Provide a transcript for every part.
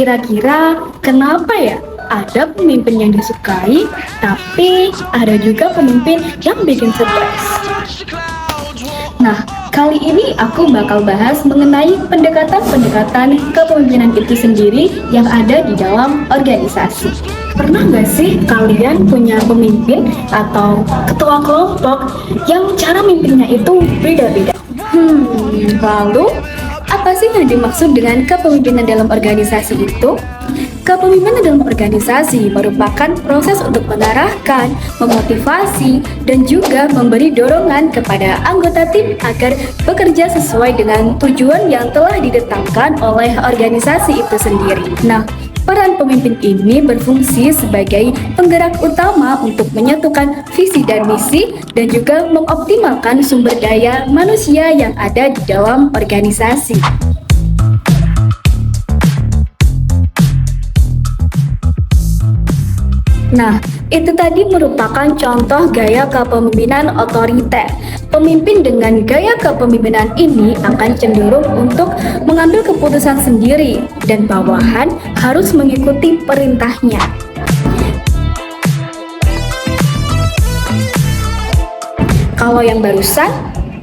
Kira-kira kenapa ya ada pemimpin yang disukai, tapi ada juga pemimpin yang bikin stres? Nah, kali ini aku bakal bahas mengenai pendekatan-pendekatan kepemimpinan itu sendiri yang ada di dalam organisasi. Pernah nggak sih kalian punya pemimpin atau ketua kelompok yang cara mimpinnya itu beda-beda? Lalu apa sih yang dimaksud dengan kepemimpinan dalam organisasi itu? Kepemimpinan dalam organisasi merupakan proses untuk mengarahkan, memotivasi, dan juga memberi dorongan kepada anggota tim agar bekerja sesuai dengan tujuan yang telah ditetapkan oleh organisasi itu sendiri. Nah, peran pemimpin ini berfungsi sebagai penggerak utama untuk menyatukan visi dan misi dan juga mengoptimalkan sumber daya manusia yang ada di dalam organisasi. Nah, itu tadi merupakan contoh gaya kepemimpinan otoriter. Pemimpin dengan gaya kepemimpinan ini akan cenderung untuk mengambil keputusan sendiri dan bawahan harus mengikuti perintahnya. Kalau yang barusan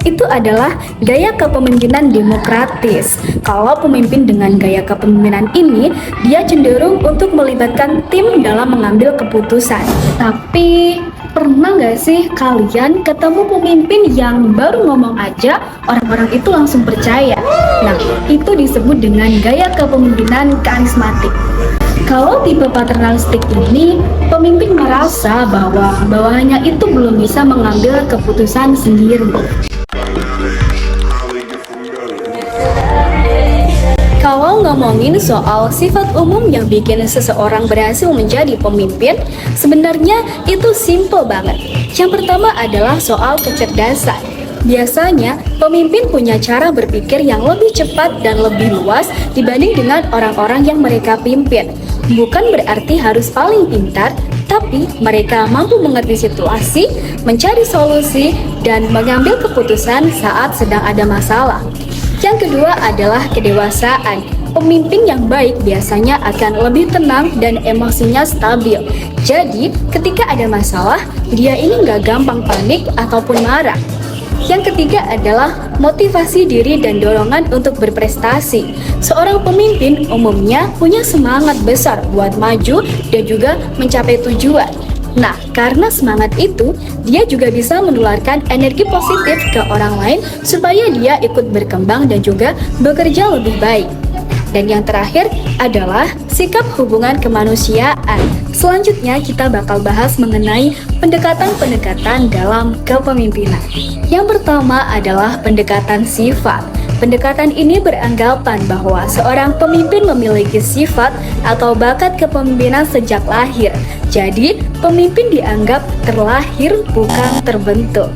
itu adalah gaya kepemimpinan demokratis. Kalau pemimpin dengan gaya kepemimpinan ini, dia cenderung untuk melibatkan tim dalam mengambil keputusan. Tapi pernah nggak sih kalian ketemu pemimpin yang baru ngomong aja orang-orang itu langsung percaya? Nah, itu disebut dengan gaya kepemimpinan karismatik. Kalau tipe paternalistik ini, pemimpin merasa bahwa bawahannya itu belum bisa mengambil keputusan sendiri. Kalau ngomongin soal sifat umum yang bikin seseorang berhasil menjadi pemimpin, sebenarnya itu simple banget. Yang pertama adalah soal kecerdasan. Biasanya, pemimpin punya cara berpikir yang lebih cepat dan lebih luas dibanding dengan orang-orang yang mereka pimpin. Bukan berarti harus paling pintar, tapi mereka mampu mengerti situasi, mencari solusi, dan mengambil keputusan saat sedang ada masalah. Yang kedua adalah kedewasaan. Pemimpin yang baik biasanya akan lebih tenang dan emosinya stabil. Jadi, ketika ada masalah, dia ini nggak gampang panik ataupun marah. Yang ketiga adalah motivasi diri dan dorongan untuk berprestasi. Seorang pemimpin umumnya punya semangat besar buat maju dan juga mencapai tujuan. Nah, karena semangat itu, dia juga bisa menularkan energi positif ke orang lain supaya dia ikut berkembang dan juga bekerja lebih baik. Dan yang terakhir adalah sikap hubungan kemanusiaan. Selanjutnya kita bakal bahas mengenai pendekatan-pendekatan dalam kepemimpinan. Yang pertama adalah pendekatan sifat. Pendekatan ini beranggapan bahwa seorang pemimpin memiliki sifat atau bakat kepemimpinan sejak lahir. Jadi, pemimpin dianggap terlahir bukan terbentuk.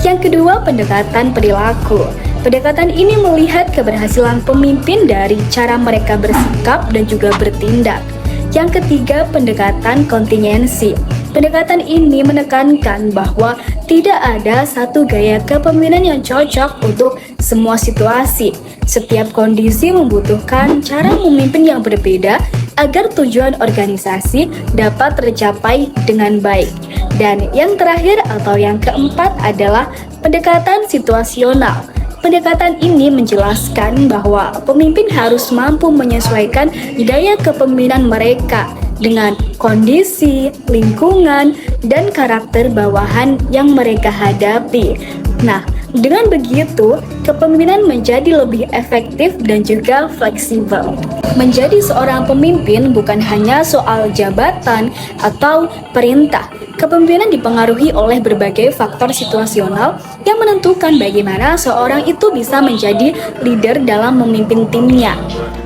Yang kedua, pendekatan perilaku. Pendekatan ini melihat keberhasilan pemimpin dari cara mereka bersikap dan juga bertindak. Yang ketiga, pendekatan kontingensi. Pendekatan ini menekankan bahwa tidak ada satu gaya kepemimpinan yang cocok untuk semua situasi. Setiap kondisi membutuhkan cara memimpin yang berbeda agar tujuan organisasi dapat tercapai dengan baik. Dan yang terakhir atau yang keempat adalah pendekatan situasional. Pendekatan ini menjelaskan bahwa pemimpin harus mampu menyesuaikan gaya kepemimpinan mereka dengan kondisi, lingkungan, dan karakter bawahan yang mereka hadapi. Nah, dengan begitu, kepemimpinan menjadi lebih efektif dan juga fleksibel. Menjadi seorang pemimpin bukan hanya soal jabatan atau perintah. Kepemimpinan dipengaruhi oleh berbagai faktor situasional yang menentukan bagaimana seorang itu bisa menjadi leader dalam memimpin timnya.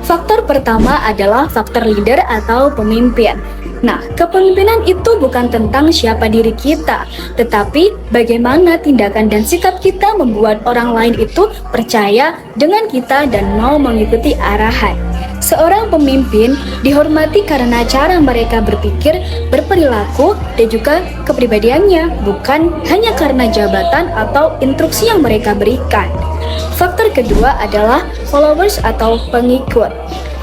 Faktor pertama adalah faktor leader atau pemimpin. Nah, kepemimpinan itu bukan tentang siapa diri kita, tetapi bagaimana tindakan dan sikap kita membuat orang lain itu percaya dengan kita dan mau mengikuti arahan. Seorang pemimpin dihormati karena cara mereka berpikir, berperilaku, dan juga kepribadiannya, bukan hanya karena jabatan atau instruksi yang mereka berikan. Faktor kedua adalah followers atau pengikut.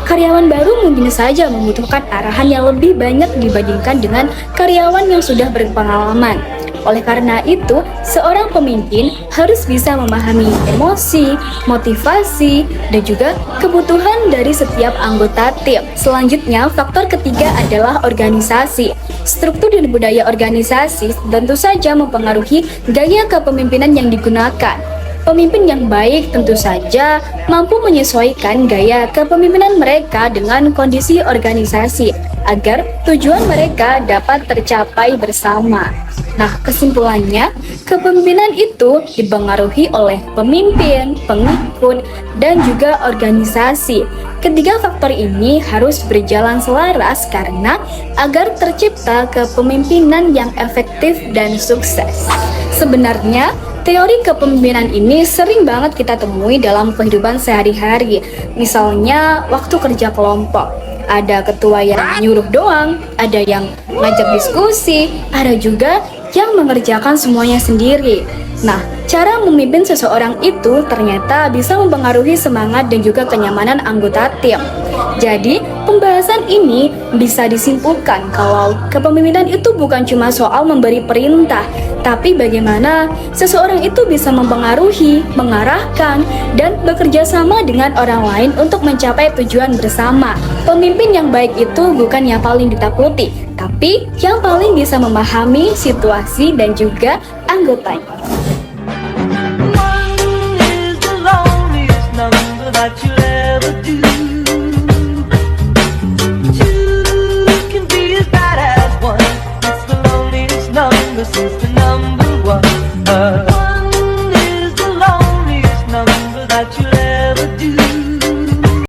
Karyawan baru mungkin saja membutuhkan arahan yang lebih banyak dibandingkan dengan karyawan yang sudah berpengalaman. Oleh karena itu, seorang pemimpin harus bisa memahami emosi, motivasi, dan juga kebutuhan dari setiap anggota tim. Selanjutnya, faktor ketiga adalah organisasi. Struktur dan budaya organisasi tentu saja mempengaruhi gaya kepemimpinan yang digunakan. Pemimpin yang baik tentu saja mampu menyesuaikan gaya kepemimpinan mereka dengan kondisi organisasi agar tujuan mereka dapat tercapai bersama. Nah, kesimpulannya, kepemimpinan itu dipengaruhi oleh pemimpin, pengikut, dan juga organisasi. Ketiga faktor ini harus berjalan selaras karena agar tercipta kepemimpinan yang efektif dan sukses. Sebenarnya, teori kepemimpinan ini sering banget kita temui dalam kehidupan sehari-hari. Misalnya, waktu kerja kelompok. Ada ketua yang nyuruh doang, ada yang ngajak diskusi, ada juga yang mengerjakan semuanya sendiri. Nah, cara memimpin seseorang itu ternyata bisa mempengaruhi semangat dan juga kenyamanan anggota tim. Jadi, pembahasan ini bisa disimpulkan kalau kepemimpinan itu bukan cuma soal memberi perintah, tapi bagaimana seseorang itu bisa mempengaruhi, mengarahkan, dan bekerja sama dengan orang lain untuk mencapai tujuan bersama. Pemimpin yang baik itu bukan yang paling ditakuti, tapi yang paling bisa memahami situasi dan juga anggotanya. That you'll ever do. Two can be as bad as one. It's the loneliest number since the number one. One is the loneliest number that you'll ever do.